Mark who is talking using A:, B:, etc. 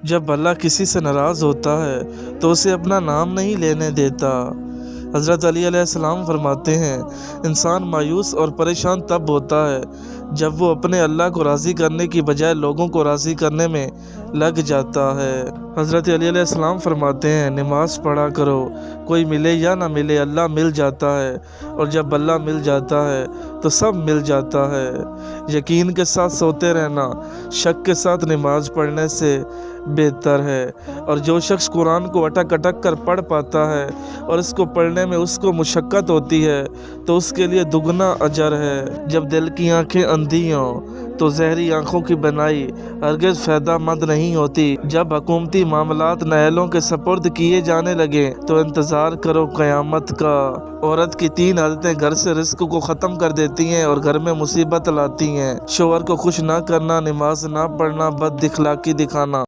A: जब अल्लाह किसी से नाराज़ होता है तो उसे अपना नाम नहीं लेने देता। हज़रत अली अलैहिस्सलाम फरमाते हैं, इंसान मायूस और परेशान तब होता है जब वो अपने अल्लाह को राज़ी करने की बजाय लोगों को राज़ी करने में लग जाता है। हज़रत अली अलैहिस्सलाम फरमाते हैं, नमाज़ पढ़ा करो, कोई मिले या ना मिले अल्लाह मिल जाता है, और जब अल्लाह मिल जाता है तो सब मिल जाता है। यकीन के साथ सोते रहना शक के साथ नमाज़ पढ़ने से बेहतर है, और जो शख्स कुरान को अटक अटक कर पढ़ पाता है और इसको पढ़ने में उसको मुशक्क़त होती है तो उसके लिए दुगना अजर है। जब दिल की आंखें अंधी हों तो जहरी आंखों की बनाई हरगिज़ फ़ायदेमंद नहीं होती। जब हुकूमती मामलात नाअहलों के सपुर्द किए जाने लगे तो इंतज़ार करो क़यामत का। औरत की 3 आदतें घर से रिस्क को ख़त्म कर देती हैं और घर में मुसीबत लाती हैं। शौहर को खुश ना करना, नमाज ना पढ़ना, बद अखलाक़ी दिखाना।